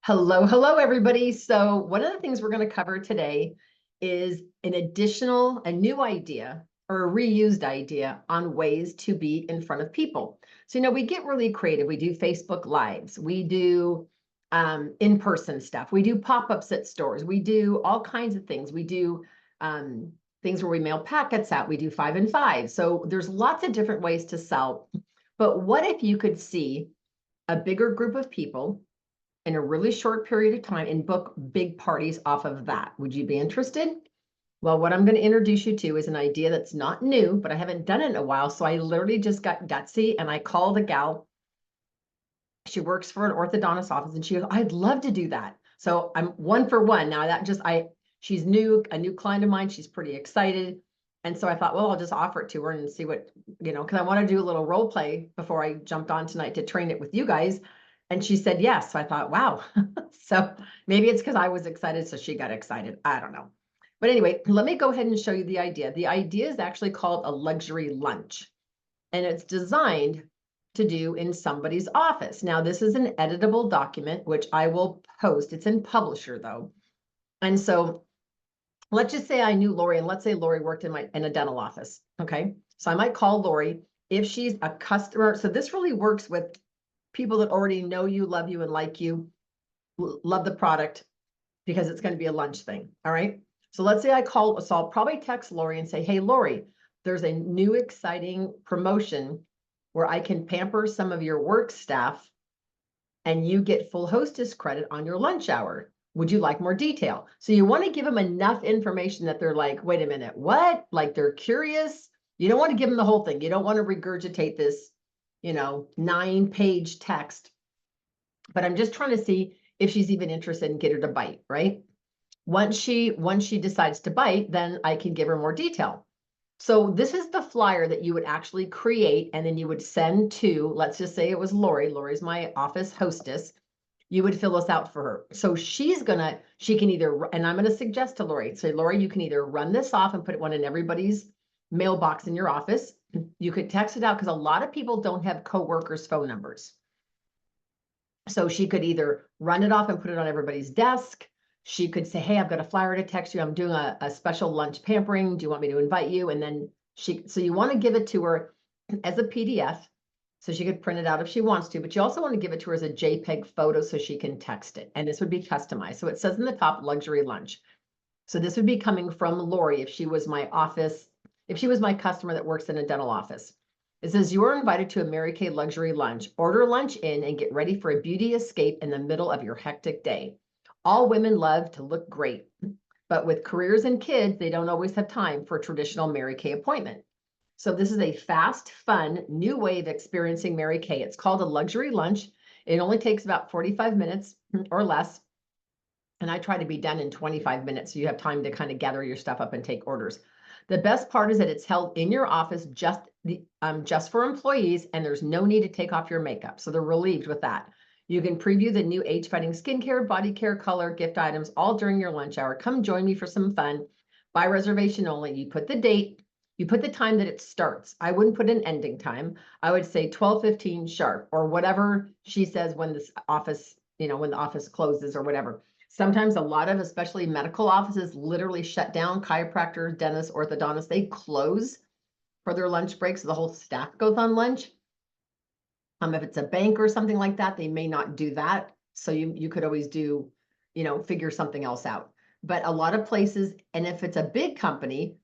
Hello, everybody. So one of the things we're going to cover today is a new idea or a reused idea on ways to be in front of people. So, we get really creative. We do Facebook Lives. We do in-person stuff. We do pop-ups at stores. We do all kinds of things. We do things where we mail packets out. We do 5 and 5. So there's lots of different ways to sell. But what if you could see a bigger group of people in a really short period of time and book big parties off of that? Would you be interested? Well, what I'm going to introduce you to is an idea that's not new, but I haven't done it in a while. So I literally just got gutsy and I called a gal. She works for an orthodontist office and she goes, I'd love to do that. So I'm one for one. Now she's new, a new client of mine. She's pretty excited. And so I thought, well, I'll just offer it to her and see what, because I want to do a little role play before I jumped on tonight to train it with you guys. And she said yes. So I thought, wow. So maybe it's because I was excited, so she got excited. I don't know. But anyway, let me go ahead and show you the idea. The idea is actually called a luxury lunch, and it's designed to do in somebody's office. Now, this is an editable document, which I will post. It's in Publisher, though. And so let's just say I knew Lori, and let's say Lori worked in a dental office. Okay. So I might call Lori if she's a customer. So this really works with people that already know you, love you, and like you, love the product, because it's going to be a lunch thing. All right. So let's say so I'll probably text Lori and say, hey, Lori, there's a new exciting promotion where I can pamper some of your work staff and you get full hostess credit on your lunch hour. Would you like more detail? So you want to give them enough information that they're like, wait a minute, what? Like they're curious. You don't want to give them the whole thing. You don't want to regurgitate this, 9-page text. But I'm just trying to see if she's even interested and get her to bite, right? Once she decides to bite, then I can give her more detail. So this is the flyer that you would actually create, and then you would send to, let's just say it was Lori. Lori's my office hostess. You would fill this out for her. So she can either, and I'm going to suggest to Lori, say, Lori, you can either run this off and put one in everybody's mailbox in your office. You could text it out because a lot of people don't have coworkers' phone numbers. So she could either run it off and put it on everybody's desk. She could say, hey, I've got a flyer to text you. I'm doing a special lunch pampering. Do you want me to invite you? And then so you want to give it to her as a PDF so she could print it out if she wants to, but you also want to give it to her as a JPEG photo so she can text it. And this would be customized. So it says in the top, luxury lunch. So this would be coming from Lori if she was my customer that works in a dental office. It says, you are invited to a Mary Kay luxury lunch. Order lunch in and get ready for a beauty escape in the middle of your hectic day. All women love to look great, but with careers and kids, they don't always have time for a traditional Mary Kay appointment. So this is a fast, fun, new way of experiencing Mary Kay. It's called a luxury lunch. It only takes about 45 minutes or less. And I try to be done in 25 minutes, so you have time to kind of gather your stuff up and take orders. The best part is that it's held in your office just for employees, and there's no need to take off your makeup. So they're relieved with that. You can preview the new age-fighting skincare, body care, color, gift items, all during your lunch hour. Come join me for some fun. By reservation only. You put the date, you put the time that it starts. I wouldn't put an ending time. I would say 12:15 sharp, or whatever she says when this office, when the office closes or whatever. Sometimes a lot of, especially medical offices, literally shut down. Chiropractors, dentists, orthodontists, they close for their lunch breaks. So the whole staff goes on lunch. If it's a bank or something like that, they may not do that. So you could always do, figure something else out. But a lot of places, and if it's a big company,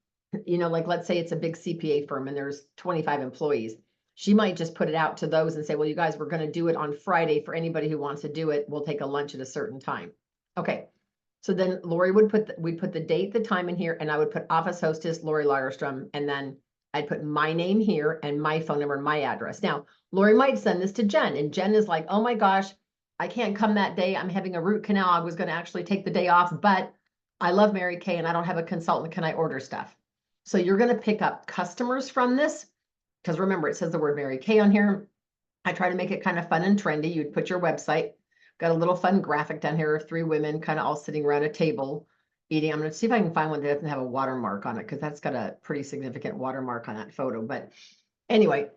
like let's say it's a big CPA firm and there's 25 employees, she might just put it out to those and say, well, you guys, we're going to do it on Friday. For anybody who wants to do it, we'll take a lunch at a certain time. Okay. So then Lori we'd put the date, the time in here, and I would put office hostess, Lori Lagerstrom, and then I'd put my name here and my phone number and my address. Now, Lori might send this to Jen, and Jen is like, oh my gosh, I can't come that day. I'm having a root canal. I was going to actually take the day off, but I love Mary Kay and I don't have a consultant. Can I order stuff? So you're going to pick up customers from this, because remember, it says the word Mary Kay on here. I try to make it kind of fun and trendy. You'd put your website. Got a little fun graphic down here of 3 women kind of all sitting around a table eating. I'm going to see if I can find one that doesn't have a watermark on it, because that's got a pretty significant watermark on that photo. But Anyway,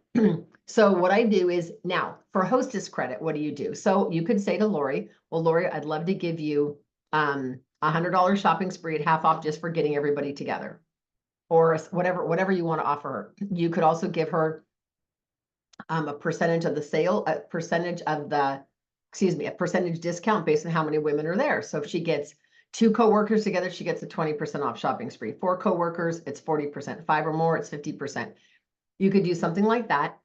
so what I do is now for Hostess credit, what do you do? So you could say to Lori, well, Lori, I'd love to give you $100 shopping spree at half off just for getting everybody together, or whatever you want to offer her. You could also give her a percentage of the sale, a percentage discount based on how many women are there. So if she gets 2 coworkers together, she gets a 20% off shopping spree. 4 coworkers, it's 40%. 5 or more, it's 50%. You could do something like that.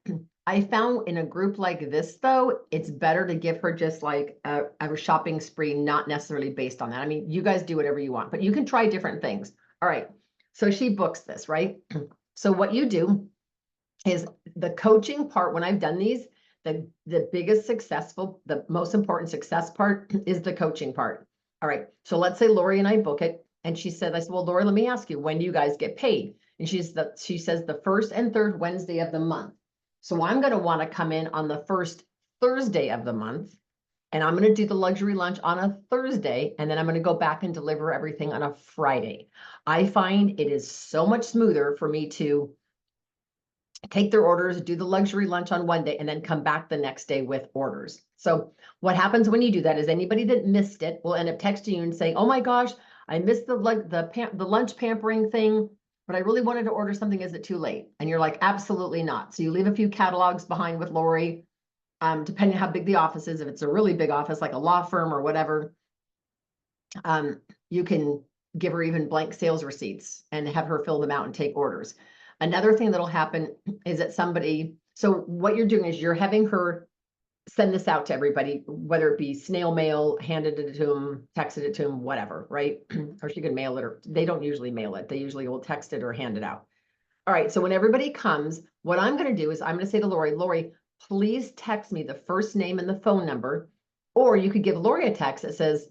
I found in a group like this, though, it's better to give her just like a shopping spree, not necessarily based on that. I mean, you guys do whatever you want, but you can try different things. All right. So she books this, right? So what you do is the coaching part. When I've done these, the most important success part is the coaching part. All right. So let's say Lori and I book it. And I said, well, Lori, let me ask you, when do you guys get paid? And she says the first and third Wednesday of the month. So I'm going to want to come in on the first Thursday of the month. And I'm going to do the luxury lunch on a Thursday. And then I'm going to go back and deliver everything on a Friday. I find it is so much smoother for me to take their orders, do the luxury lunch on one day, and then come back the next day with orders. So what happens when you do that is anybody that missed it will end up texting you and saying, oh my gosh, I missed the lunch pampering thing, but I really wanted to order something. Is it too late? And you're like, absolutely not. So you leave a few catalogs behind with Lori, depending on how big the office is. If it's a really big office, like a law firm or whatever, you can give her even blank sales receipts and have her fill them out and take orders. Another thing that'll happen is that so what you're doing is you're having her send this out to everybody, whether it be snail mail, handed it to them, texted it to them, whatever, right? Or she can mail it, or they don't usually mail it. They usually will text it or hand it out. All right, so when everybody comes, what I'm going to do is I'm going to say to Lori, please text me the first name and the phone number, or you could give Lori a text that says,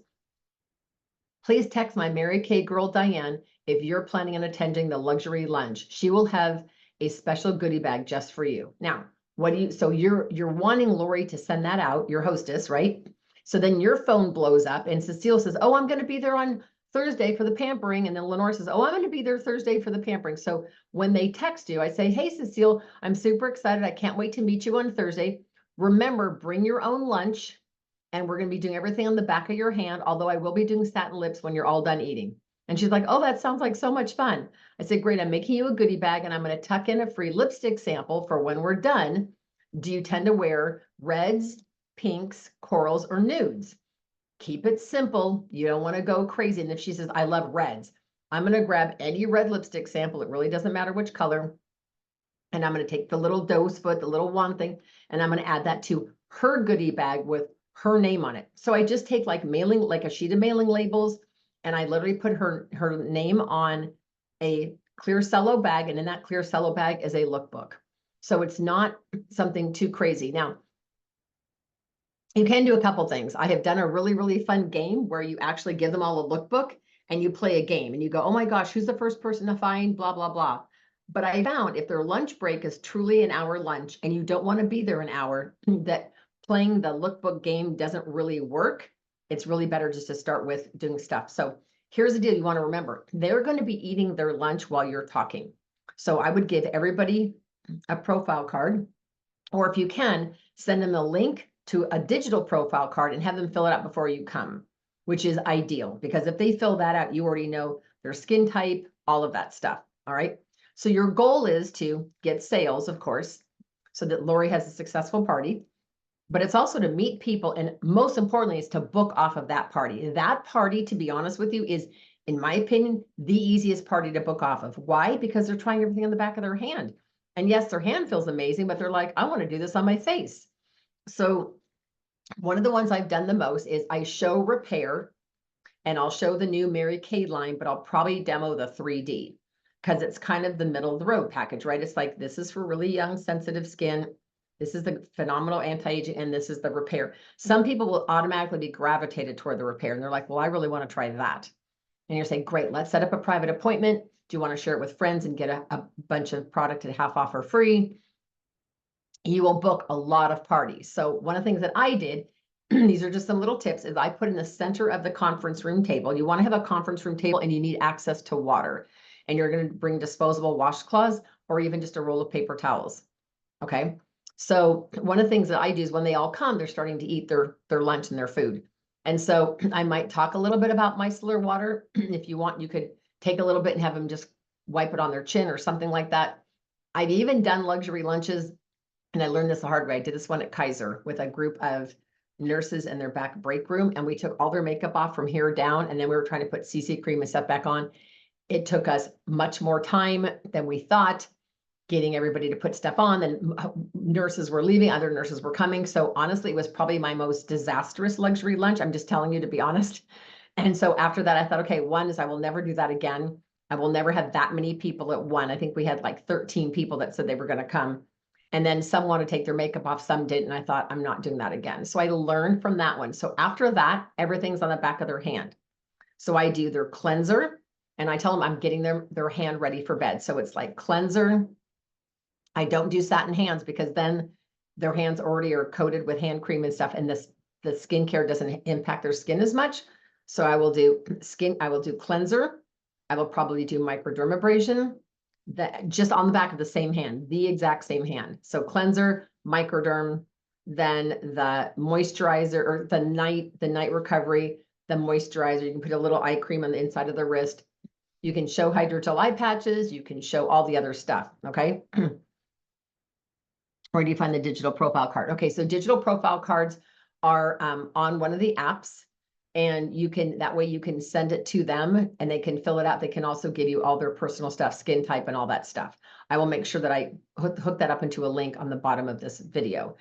please text my Mary Kay girl, Diane, if you're planning on attending the luxury lunch. She will have a special goodie bag just for you. Now, so you're wanting Lori to send that out, your hostess, right? So then your phone blows up and Cecile says, oh, I'm going to be there on Thursday for the pampering. And then Lenore says, oh, I'm going to be there Thursday for the pampering. So when they text you, I say, hey, Cecile, I'm super excited. I can't wait to meet you on Thursday. Remember, bring your own lunch. And we're going to be doing everything on the back of your hand, although I will be doing satin lips when you're all done eating. And she's like, oh, that sounds like so much fun. I said, great, I'm making you a goodie bag and I'm going to tuck in a free lipstick sample for when we're done. Do you tend to wear reds, pinks, corals, or nudes? Keep it simple. You don't want to go crazy. And if she says, I love reds, I'm going to grab any red lipstick sample. It really doesn't matter which color. And I'm going to take the little doe's foot, the little wand thing, and I'm going to add that to her goodie bag with her name on it. So I just take like a sheet of mailing labels, and I literally put her name on a clear cello bag, and in that clear cello bag is a lookbook. So it's not something too crazy. Now, you can do a couple things. I have done a really, really fun game where you actually give them all a lookbook and you play a game and you go, oh my gosh, who's the first person to find blah, blah, blah. But I found if their lunch break is truly an hour lunch and you don't want to be there an hour, that playing the lookbook game doesn't really work. It's really better just to start with doing stuff. So here's the deal you want to remember. They're going to be eating their lunch while you're talking. So I would give everybody a profile card, or if you can, send them a link to a digital profile card and have them fill it out before you come, which is ideal because if they fill that out, you already know their skin type, all of that stuff. All right. So your goal is to get sales, of course, so that Lori has a successful party, but it's also to meet people. And most importantly, is to book off of that party. That party, to be honest with you, is, in my opinion, the easiest party to book off of. Why? Because they're trying everything on the back of their hand. And yes, their hand feels amazing, but they're like, I want to do this on my face. So one of the ones I've done the most is I show repair, and I'll show the new Mary Kay line, but I'll probably demo the 3D because it's kind of the middle of the road package, right? It's like, this is for really young, sensitive skin. This is the phenomenal anti-aging, and this is the repair. Some people will automatically be gravitated toward the repair, and they're like, well, I really want to try that. And you're saying, great, let's set up a private appointment. Do you want to share it with friends and get a bunch of product at half off or free? You will book a lot of parties. So one of the things that I did, these are just some little tips, is I put in the center of the conference room table. You want to have a conference room table and you need access to water. And you're going to bring disposable washcloths or even just a roll of paper towels. Okay. So one of the things that I do is when they all come, they're starting to eat their lunch and their food. And so I might talk a little bit about micellar water. If you want, you could take a little bit and have them just wipe it on their chin or something like that. I've even done luxury lunches, and I learned this the hard way. I did this one at Kaiser with a group of nurses in their back break room, and we took all their makeup off from here down, and then we were trying to put CC cream and stuff back on. It took us much more time than we thought getting everybody to put stuff on, and nurses were leaving, other nurses were coming. So honestly, it was probably my most disastrous luxury lunch. I'm just telling you, to be honest. And so after that, I thought, okay, one is I will never do that again. I will never have that many people at one. I think we had like 13 people that said they were going to come. And then some want to take their makeup off, some didn't. And I thought, I'm not doing that again. So I learned from that one. So after that, everything's on the back of their hand. So I do their cleanser, and I tell them I'm getting their hand ready for bed. So it's like cleanser. I don't do satin hands because then their hands already are coated with hand cream and stuff, and the skincare doesn't impact their skin as much. So I will do cleanser. I will probably do microdermabrasion, that just on the back of the same hand, the exact same hand. So cleanser, microderm, then the moisturizer, or the night recovery, the moisturizer. You can put a little eye cream on the inside of the wrist. You can show hydrogel eye patches. You can show all the other stuff. Okay. Where do you find the digital profile card? Okay, so digital profile cards are on one of the apps, and that way you can send it to them and they can fill it out. They can also give you all their personal stuff, skin type and all that stuff. I will make sure that I hook that up into a link on the bottom of this video.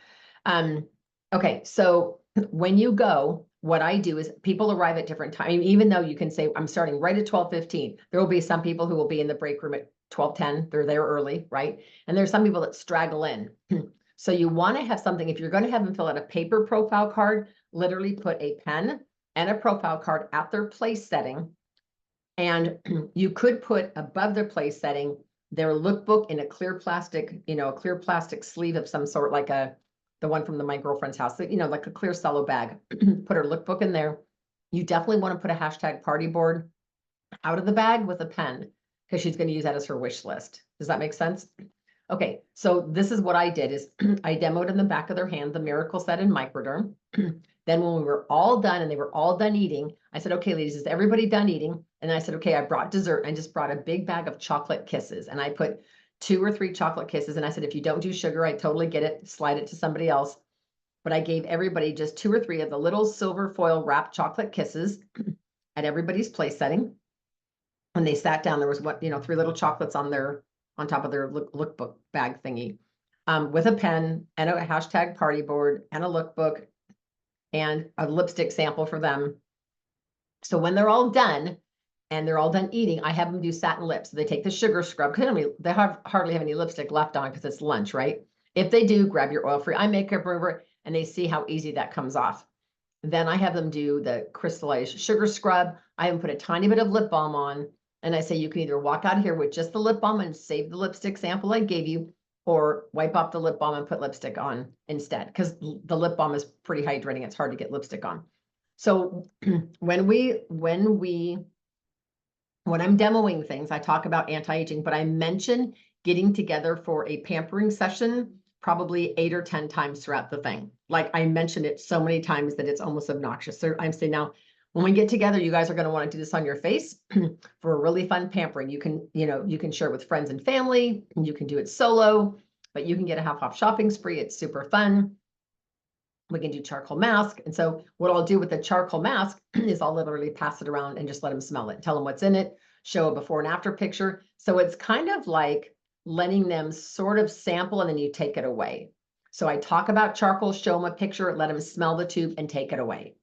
Okay, so when you go, what I do is people arrive at different times, even though you can say, I'm starting right at 12:15. There will be some people who will be in the break room at 12:10. They're there early, right? And there's some people that straggle in. So you want to have something, if you're going to have them fill out a paper profile card, literally put a pen and a profile card at their place setting. And you could put above their place setting their lookbook in a clear plastic, a clear plastic sleeve of some sort, like the one from my girlfriend's house, like a clear cello bag. Put her lookbook in there. You definitely want to put a hashtag party board out of the bag with a pen, because she's going to use that as her wish list. Does that make sense? Okay, so this is what I did is I demoed in the back of their hand the Miracle Set in Microderm. Then when we were all done and they were all done eating, I said, okay, ladies, is everybody done eating? And I said, okay, I brought dessert. I just brought a big bag of chocolate kisses, and I put 2 or 3 chocolate kisses. And I said, if you don't do sugar, I totally get it. Slide it to somebody else. But I gave everybody just 2 or 3 of the little silver foil wrapped chocolate kisses at everybody's place setting. When they sat down, there was 3 little chocolates on top of their lookbook bag thingy, with a pen and a hashtag party board and a lookbook and a lipstick sample for them. So when they're all done and they're all done eating, I have them do satin lips. So they take the sugar scrub, because they hardly have any lipstick left on because it's lunch, right? If they do, grab your oil-free eye makeup remover, and they see how easy that comes off. Then I have them do the crystallized sugar scrub. I have them put a tiny bit of lip balm on. And I say, you can either walk out of here with just the lip balm and save the lipstick sample I gave you, or wipe off the lip balm and put lipstick on instead, because the lip balm is pretty hydrating. It's hard to get lipstick on. So when I'm demoing things, I talk about anti-aging, but I mention getting together for a pampering session probably 8 or 10 times throughout the thing. Like, I mentioned it so many times that it's almost obnoxious. So I'm saying, now, when we get together, you guys are going to want to do this on your face for a really fun pampering. You can share it with friends and family, and you can do it solo, but you can get a half-off shopping spree. It's super fun. We can do charcoal mask. And so what I'll do with the charcoal mask is I'll literally pass it around and just let them smell it, tell them what's in it, show a before and after picture. So it's kind of like letting them sort of sample, and then you take it away. So I talk about charcoal, show them a picture, let them smell the tube, and take it away.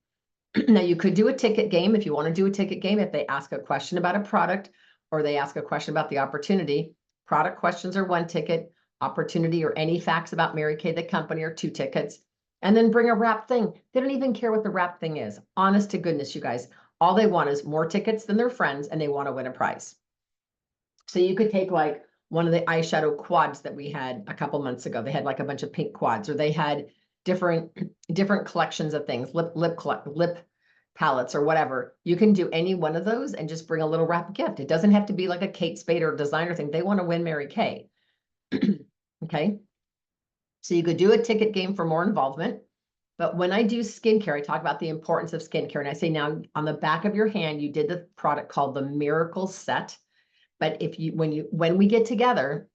Now, you could do a ticket game if you want to do a ticket game. If they ask a question about a product, or they ask a question about the opportunity, product questions are 1 ticket, opportunity or any facts about Mary Kay, the company, are 2 tickets. And then bring a wrap thing. They don't even care what the wrap thing is. Honest to goodness, you guys, all they want is more tickets than their friends, and they want to win a prize. So you could take like one of the eyeshadow quads that we had a couple months ago. They had like a bunch of pink quads, or they had different collections of things, lip palettes or whatever. You can do any one of those and just bring a little wrap gift. It doesn't have to be like a Kate Spade or designer thing. They want to win Mary Kay. Okay. So you could do a ticket game for more involvement. But when I do skincare, I talk about the importance of skincare. And I say now on the back of your hand, you did the product called the Miracle Set. But when we get together,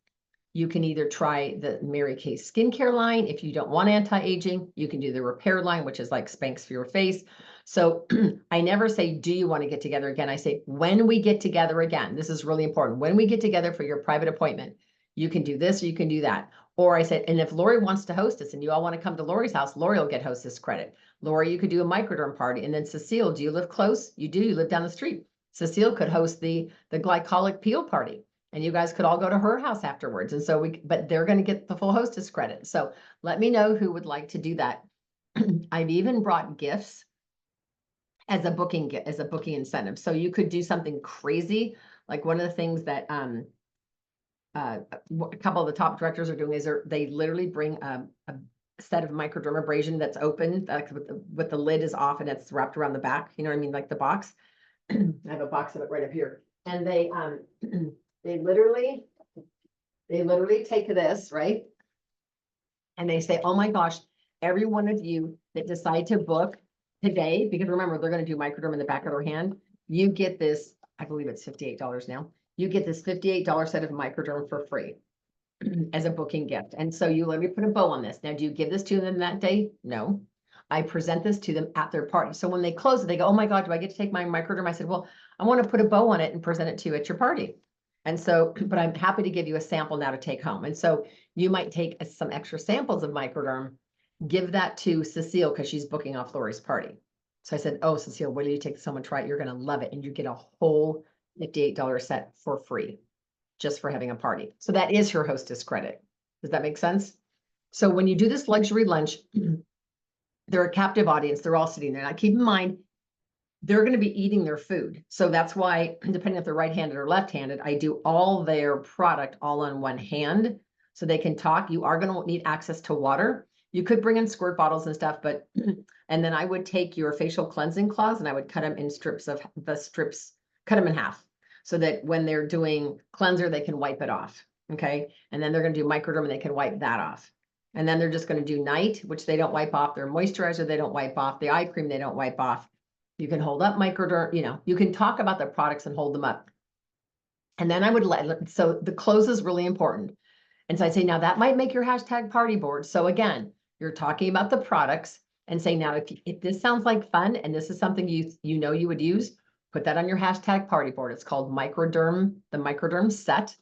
you can either try the Mary Kay skincare line. If you don't want anti-aging, you can do the repair line, which is like Spanx for your face. So I never say, do you want to get together again? I say, when we get together again, this is really important. When we get together for your private appointment, you can do this or you can do that. Or I said, and if Lori wants to host us and you all want to come to Lori's house, Lori will get hostess credit. Lori, you could do a microderm party. And then Cecile, do you live close? You do, you live down the street. Cecile could host the glycolic peel party. And you guys could all go to her house afterwards. And so but they're going to get the full hostess credit. So let me know who would like to do that. I've even brought gifts as a booking incentive. So you could do something crazy. Like one of the things that a couple of the top directors are doing is they literally bring a set of microdermabrasion that's open, like with the lid is off and it's wrapped around the back. You know what I mean? Like the box. I have a box of it right up here. And they literally take this, right? And they say, oh my gosh, every one of you that decide to book today, because remember, they're going to do microderm in the back of their hand. You get this, I believe it's $58 now. You get this $58 set of microderm for free as a booking gift. And so you let me put a bow on this. Now, do you give this to them that day? No. I present this to them at their party. So when they close it, they go, oh my God, do I get to take my microderm? I said, well, I want to put a bow on it and present it to you at your party. And so, but I'm happy to give you a sample now to take home. And so you might take some extra samples of microderm, give that to Cecile because she's booking off Lori's party. So I said, oh, Cecile, wait till you take someone try it. You're going to love it. And you get a whole $58 set for free just for having a party. So that is her hostess credit. Does that make sense? So when you do this luxury lunch, they're a captive audience. They're all sitting there. Now keep in mind, they're going to be eating their food. So that's why, depending if they're right-handed or left-handed, I do all their product all on one hand so they can talk. You are going to need access to water. You could bring in squirt bottles and stuff, but, and then I would take your facial cleansing cloths and I would cut them in cut them in half so that when they're doing cleanser, they can wipe it off. Okay. And then they're going to do microderm and they can wipe that off. And then they're just going to do night, which they don't wipe off. Their moisturizer, they don't wipe off. The eye cream, they don't wipe off. You can hold up microderm, you can talk about the products and hold them up. And then I would so the close is really important. And so I'd say, now that might make your hashtag party board. So again, you're talking about the products and say, now, if this sounds like fun and this is something you know you would use, put that on your hashtag party board. It's called microderm, the microderm set.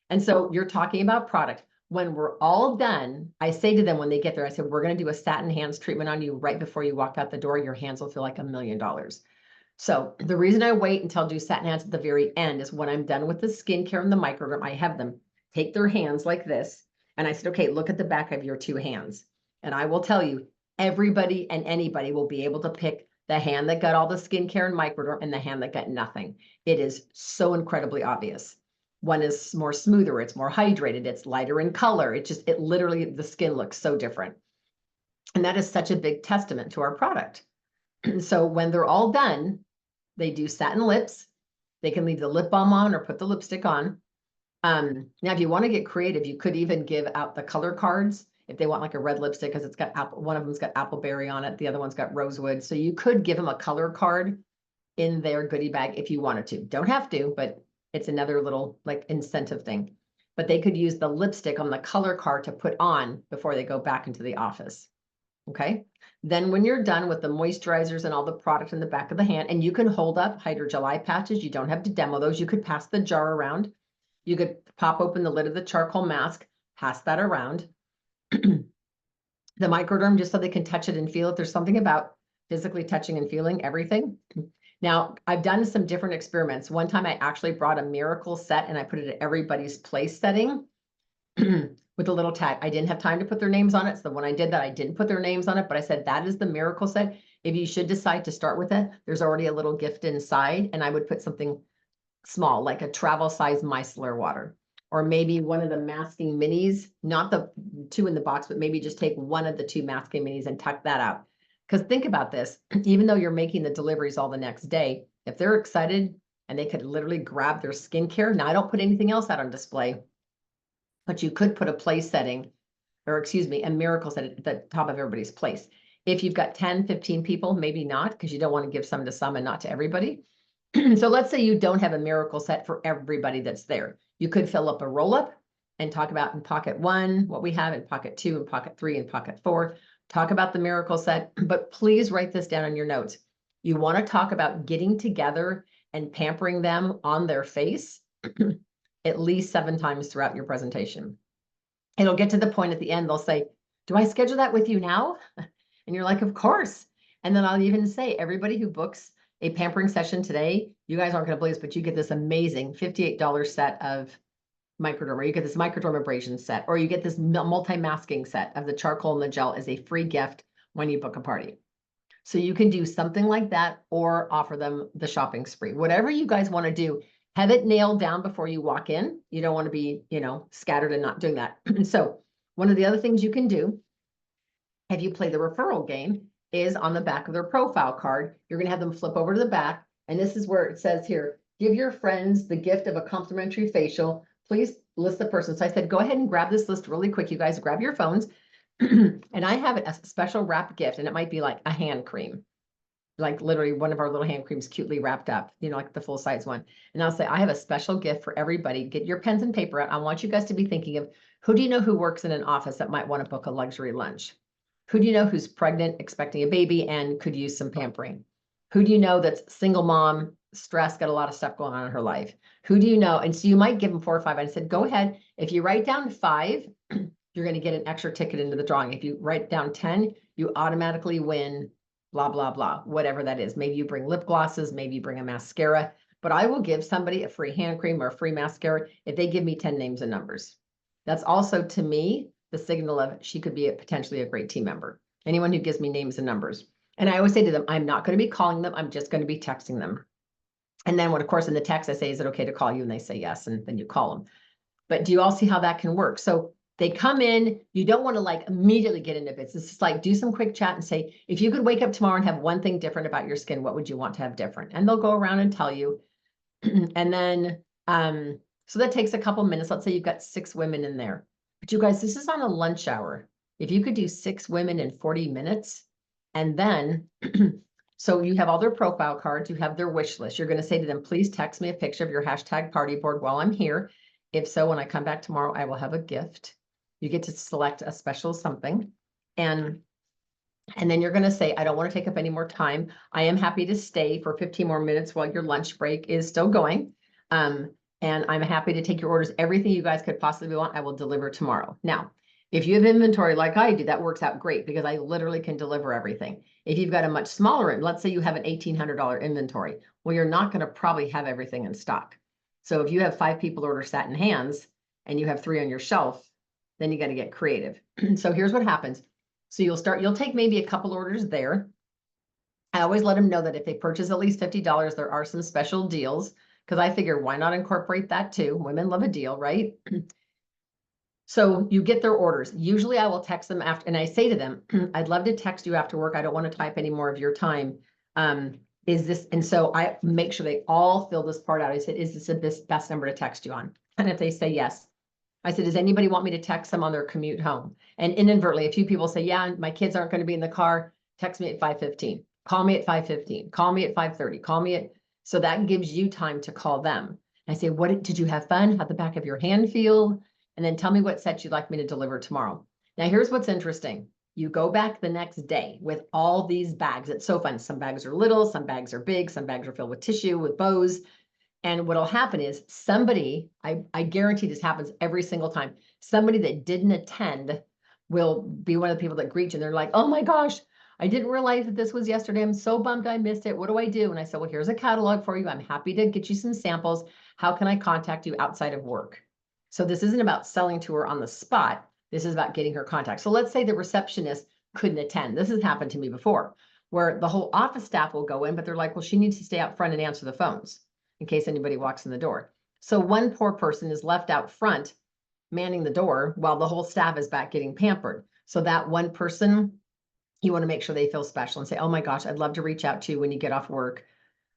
And so you're talking about product. When we're all done, I say to them when they get there, I said, we're going to do a satin hands treatment on you right before you walk out the door. Your hands will feel like $1 million. So the reason I wait until I do satin hands at the very end is when I'm done with the skincare and the microderm, I have them take their hands like this. And I said, okay, look at the back of your two hands. And I will tell you, everybody and anybody will be able to pick the hand that got all the skincare and microderm and the hand that got nothing. It is so incredibly obvious. One is more smoother, it's more hydrated, it's lighter in color. It literally, the skin looks so different. And that is such a big testament to our product. So when they're all done, they do satin lips. They can leave the lip balm on or put the lipstick on. Now, if you want to get creative, you could even give out the color cards if they want like a red lipstick because it's got apple, one of them's got appleberry on it, the other one's got rosewood. So you could give them a color card in their goodie bag if you wanted to. Don't have to, but it's another little like incentive thing. But they could use the lipstick on the color card to put on before they go back into the office. Okay. Then when you're done with the moisturizers and all the product in the back of the hand, and you can hold up hydrogel eye patches, you don't have to demo those. You could pass the jar around. You could pop open the lid of the charcoal mask, pass that around. The microderm, just so they can touch it and feel it. There's something about physically touching and feeling everything. Now, I've done some different experiments. One time I actually brought a miracle set and I put it at everybody's place setting with a little tag. I didn't have time to put their names on it. So when I did that, I didn't put their names on it, but I said, that is the miracle set. If you should decide to start with it, there's already a little gift inside. And I would put something small, like a travel size micellar water, or maybe one of the masking minis, not the two in the box, but maybe just take one of the two masking minis and tuck that out. Because think about this, even though you're making the deliveries all the next day, if they're excited and they could literally grab their skincare, now I don't put anything else out on display, but you could put a place setting or excuse me, a miracle set at the top of everybody's place. If you've got 10, 15 people, maybe not, because you don't want to give some to some and not to everybody. So let's say you don't have a miracle set for everybody that's there. You could fill up a roll up and talk about in pocket 1, what we have in pocket 2 and pocket 3 and pocket 4. Talk about the miracle set, but please write this down on your notes. You want to talk about getting together and pampering them on their face at least 7 times throughout your presentation. It'll get to the point at the end, they'll say, do I schedule that with you now? And you're like, of course. And then I'll even say, everybody who books a pampering session today, you guys aren't going to believe this, but you get this amazing $58 set of microderma. You get this microdermabrasion set, or you get this multi-masking set of the charcoal and the gel as a free gift when you book a party. So you can do something like that or offer them the shopping spree. Whatever you guys want to do, have it nailed down before you walk in. You don't want to be, scattered and not doing that. So one of the other things you can do, if you play the referral game, is on the back of their profile card, you're going to have them flip over to the back. And this is where it says here, give your friends the gift of a complimentary facial. Please list the person. So I said, go ahead and grab this list really quick. You guys grab your phones. And I have a special wrap gift, and it might be like a hand cream, like literally one of our little hand creams cutely wrapped up, like the full size one. And I'll say, I have a special gift for everybody. Get your pens and paper out. I want you guys to be thinking of who do you know who works in an office that might want to book a luxury lunch? Who do you know who's pregnant, expecting a baby, and could use some pampering? Who do you know that's single mom, stressed, got a lot of stuff going on in her life? Who do you know? And so you might give them 4 or 5. I said, go ahead. If you write down 5, you're going to get an extra ticket into the drawing. If you write down 10, you automatically win blah, blah, blah, whatever that is. Maybe you bring lip glosses, maybe you bring a mascara, but I will give somebody a free hand cream or a free mascara if they give me 10 names and numbers. That's also, to me, the signal of she could be potentially a great team member. Anyone who gives me names and numbers. And I always say to them, I'm not going to be calling them. I'm just going to be texting them. And then when, of course, in the text, I say, is it okay to call you? And they say yes. And then you call them. But do you all see how that can work? So they come in, you don't want to immediately get into business. It's just do some quick chat and say, if you could wake up tomorrow and have one thing different about your skin, what would you want to have different? And they'll go around and tell you. And then, so that takes a couple minutes. Let's say you've got 6 women in there. But you guys, this is on a lunch hour. If you could do 6 women in 40 minutes, and then, so you have all their profile cards, you have their wish list. You're going to say to them, please text me a picture of your hashtag party board while I'm here. If so, when I come back tomorrow, I will have a gift. You get to select a special something. And then you're going to say, I don't want to take up any more time. I am happy to stay for 15 more minutes while your lunch break is still going. And I'm happy to take your orders. Everything you guys could possibly want, I will deliver tomorrow. Now, if you have inventory like I do, that works out great because I literally can deliver everything. If you've got a much smaller, let's say you have an $1,800 inventory, well, you're not going to probably have everything in stock. So if you have 5 people order satin hands and you have 3 on your shelf, then you got to get creative. So here's what happens. So you'll take maybe a couple orders there. I always let them know that if they purchase at least $50, there are some special deals because I figure why not incorporate that too? Women love a deal, right? So you get their orders. Usually I will text them after, and I say to them, I'd love to text you after work. I don't want to type any more of your time. Is this, and so I make sure they all fill this part out. I said, is this the best number to text you on? And if they say yes, I said, does anybody want me to text them on their commute home? And inadvertently, a few people say, yeah, my kids aren't going to be in the car. Text me at 5:15. Call me at 5:15. Call me at 5:30. Call me at, so that gives you time to call them. I say, what did you have fun? How'd the back of your hand feel? And then tell me what set you'd like me to deliver tomorrow. Now, here's what's interesting. You go back the next day with all these bags. It's so fun. Some bags are little, some bags are big, some bags are filled with tissue, with bows. And what'll happen is somebody, I guarantee this happens every single time, somebody that didn't attend will be one of the people that greet you. And they're like, oh my gosh, I didn't realize that this was yesterday. I'm so bummed I missed it. What do I do? And I said, well, here's a catalog for you. I'm happy to get you some samples. How can I contact you outside of work? So this isn't about selling to her on the spot. This is about getting her contact. So let's say the receptionist couldn't attend. This has happened to me before, where the whole office staff will go in, but they're like, well, she needs to stay out front and answer the phones in case anybody walks in the door. So one poor person is left out front manning the door while the whole staff is back getting pampered. So that one person, you want to make sure they feel special and say, oh my gosh, I'd love to reach out to you when you get off work.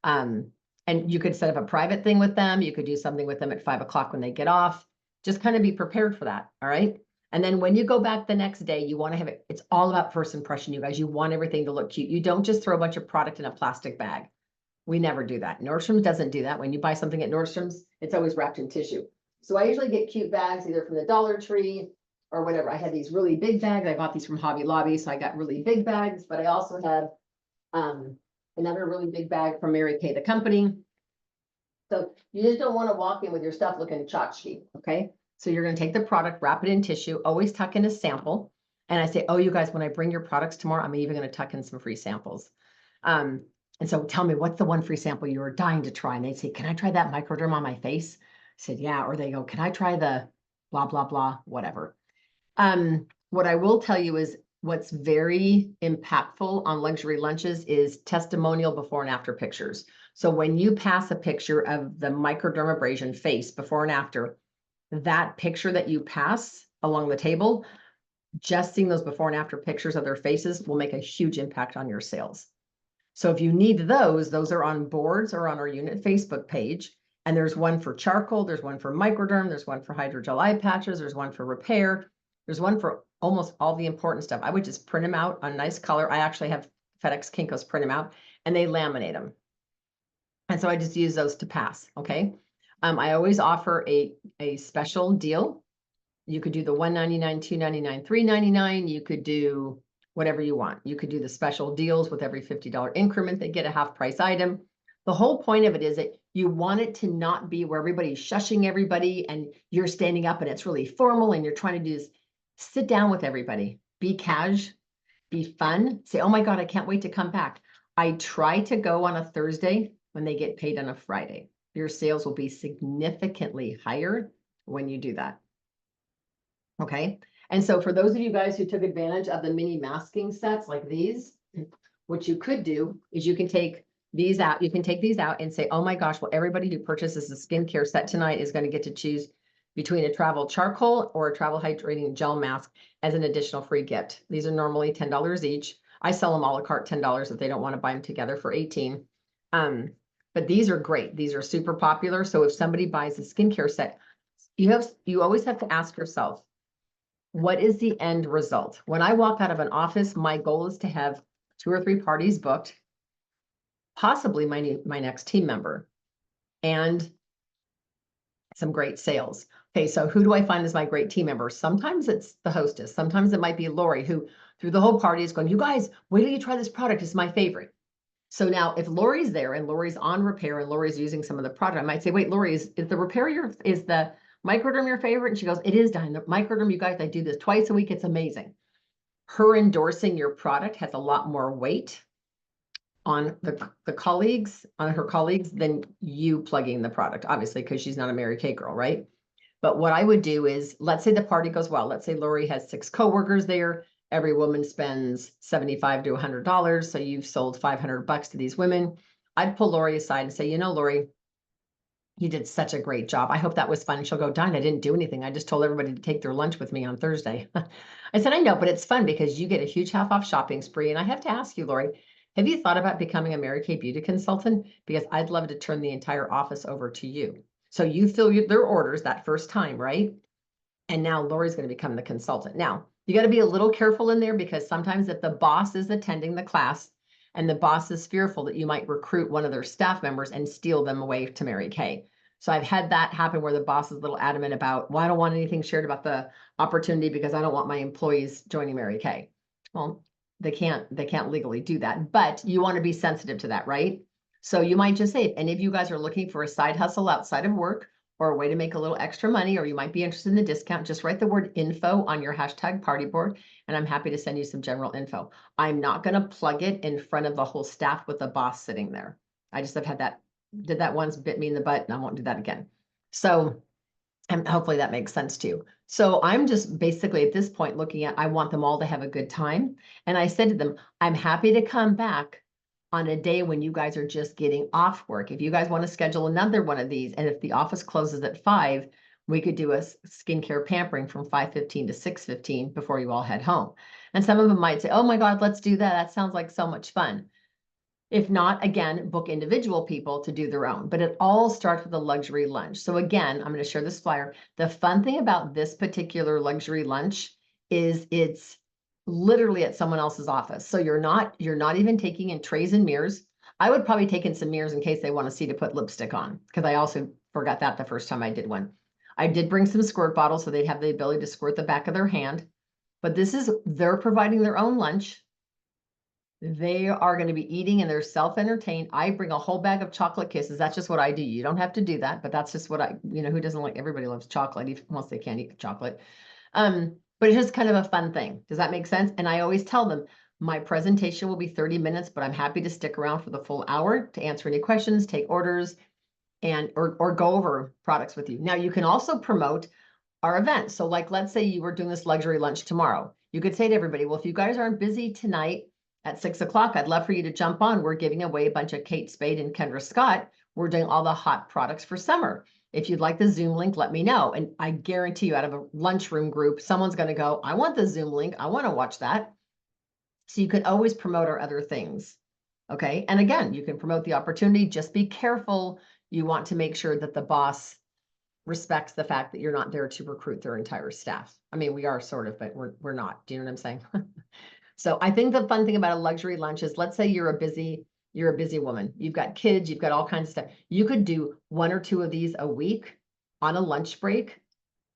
And you could set up a private thing with them. You could do something with them at 5 o'clock when they get off. Just kind of be prepared for that. All right. And then when you go back the next day, you want to have it. It's all about first impression, you guys. You want everything to look cute. You don't just throw a bunch of product in a plastic bag. We never do that. Nordstrom's doesn't do that. When you buy something at Nordstrom's, it's always wrapped in tissue. So I usually get cute bags either from the Dollar Tree or whatever. I had these really big bags. I bought these from Hobby Lobby, so I got really big bags, but I also have another really big bag from Mary Kay, the company. So you just don't want to walk in with your stuff looking tchotchke, okay? So you're going to take the product, wrap it in tissue, always tuck in a sample. And I say, oh, you guys, when I bring your products tomorrow, I'm even going to tuck in some free samples. And so tell me, what's the one free sample you were dying to try? And they'd say, can I try that microderm on my face? I said, yeah. Or they go, can I try the blah, blah, blah, whatever. What I will tell you is what's very impactful on luxury lunches is testimonial before and after pictures. So when you pass a picture of the microdermabrasion face before and after, that picture that you pass along the table, just seeing those before and after pictures of their faces will make a huge impact on your sales. So if you need those are on boards or on our unit Facebook page. And there's one for charcoal, there's one for microderm, there's one for hydrogel eye patches, there's one for repair, there's one for almost all the important stuff. I would just print them out on nice color. I actually have FedEx Kinko's print them out and they laminate them. And so I just use those to pass, okay? I always offer a special deal. You could do the $1.99, $2.99, $3.99. You could do whatever you want. You could do the special deals with every $50 increment. They get a half price item. The whole point of it is that you want it to not be where everybody's shushing everybody and you're standing up and it's really formal and you're trying to do this. Sit down with everybody, be cash, be fun, say, oh my God, I can't wait to come back. I try to go on a Thursday when they get paid on a Friday. Your sales will be significantly higher when you do that. Okay. And so for those of you guys who took advantage of the mini masking sets like these, what you could do is you can take these out. You can take these out and say, oh my gosh, well, everybody who purchases a skincare set tonight is going to get to choose between a travel charcoal or a travel hydrating gel mask as an additional free gift. These are normally $10 each. I sell them a la carte $10 if they don't want to buy them together for $18. But these are great. These are super popular. So if somebody buys a skincare set, you always have to ask yourself, what is the end result? When I walk out of an office, my goal is to have 2 or 3 parties booked, possibly my next team member, and some great sales. Okay, so who do I find as my great team member? Sometimes it's the hostess. Sometimes it might be Lori, who through the whole party is going, you guys, wait till you try this product. It's my favorite. So now if Lori's there and Lori's on repair and Lori's using some of the product, I might say, wait, Lori, is the repair is the microderm your favorite? And she goes, it is, Diane. The microderm, you guys, I do this twice a week. It's amazing. Her endorsing your product has a lot more weight on the colleagues, on her colleagues, than you plugging the product, obviously, because she's not a Mary Kay girl, right? But what I would do is, let's say the party goes well. Let's say Lori has 6 coworkers there. Every woman spends $75 to $100. So you've sold $500 to these women. I'd pull Lori aside and say, you know, Lori, you did such a great job. I hope that was fun. She'll go, Diane, I didn't do anything. I just told everybody to take their lunch with me on Thursday. I said, I know, but it's fun because you get a huge half off shopping spree. And I have to ask you, Lori, have you thought about becoming a Mary Kay beauty consultant? Because I'd love to turn the entire office over to you. So you fill their orders that first time, right? And now Lori's going to become the consultant. Now, you got to be a little careful in there because sometimes if the boss is attending the class and the boss is fearful that you might recruit one of their staff members and steal them away to Mary Kay. So I've had that happen where the boss is a little adamant about, well, I don't want anything shared about the opportunity because I don't want my employees joining Mary Kay. Well, they can't legally do that, but you want to be sensitive to that, right? So you might just say, if any of you guys are looking for a side hustle outside of work or a way to make a little extra money, or you might be interested in the discount, just write the word info on your hashtag party board, and I'm happy to send you some general info. I'm not going to plug it in front of the whole staff with the boss sitting there. I just have had that, did that once, bit me in the butt, and I won't do that again. So, and hopefully that makes sense to you. So I'm just basically at this point looking at, I want them all to have a good time. And I said to them, I'm happy to come back on a day when you guys are just getting off work. If you guys want to schedule another one of these, and if the office closes at 5, we could do a skincare pampering from 5:15 to 6:15 before you all head home. And some of them might say, oh my God, let's do that. That sounds like so much fun. If not, again, book individual people to do their own, but it all starts with a luxury lunch. So again, I'm going to share this flyer. The fun thing about this particular luxury lunch is it's literally at someone else's office. So you're not even taking in trays and mirrors. I would probably take in some mirrors in case they want to see to put lipstick on, because I also forgot that the first time I did one. I did bring some squirt bottles so they'd have the ability to squirt the back of their hand. But they're providing their own lunch. They are going to be eating and they're self-entertained. I bring a whole bag of chocolate kisses. That's just what I do. You don't have to do that, but that's just what who doesn't like, everybody loves chocolate, once they can't eat chocolate. But it's just kind of a fun thing. Does that make sense? And I always tell them, my presentation will be 30 minutes, but I'm happy to stick around for the full hour to answer any questions, take orders, and or go over products with you. Now, you can also promote our event. So like, let's say you were doing this luxury lunch tomorrow. You could say to everybody, well, if you guys aren't busy tonight at 6 o'clock, I'd love for you to jump on. We're giving away a bunch of Kate Spade and Kendra Scott. We're doing all the hot products for summer. If you'd like the Zoom link, let me know. And I guarantee you, out of a lunchroom group, someone's going to go, I want the Zoom link. I want to watch that. So you can always promote our other things. Okay. And again, you can promote the opportunity. Just be careful. You want to make sure that the boss respects the fact that you're not there to recruit their entire staff. I mean, we are sort of, but we're not. Do you know what I'm saying? So I think the fun thing about a luxury lunch is, let's say you're a busy woman. You've got kids, you've got all kinds of stuff. You could do 1 or 2 of these a week on a lunch break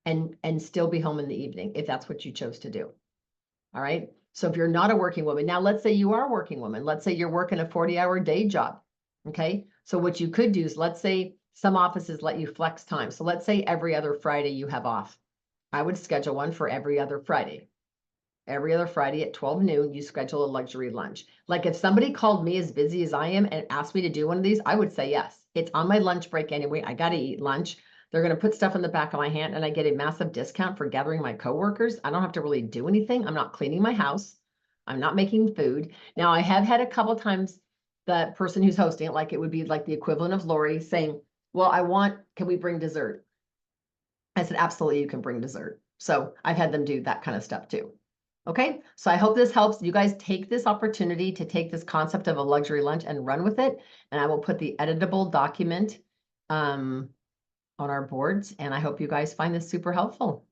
and still be home in the evening if that's what you chose to do. All right. So if you're not a working woman, now let's say you are a working woman. Let's say you're working a 40-hour day job. Okay. So what you could do is, let's say some offices let you flex time. So let's say every other Friday you have off. I would schedule one for every other Friday. Every other Friday at 12 noon, you schedule a luxury lunch. Like if somebody called me as busy as I am and asked me to do one of these, I would say yes. It's on my lunch break anyway. I got to eat lunch. They're going to put stuff in the back of my hand and I get a massive discount for gathering my coworkers. I don't have to really do anything. I'm not cleaning my house. I'm not making food. Now, I have had a couple times the person who's hosting it, like it would be like the equivalent of Lori saying, well, can we bring dessert? I said, absolutely, you can bring dessert. So I've had them do that kind of stuff too. Okay, so I hope this helps. You guys take this opportunity to take this concept of a luxury lunch and run with it. And I will put the editable document on our boards. And I hope you guys find this super helpful.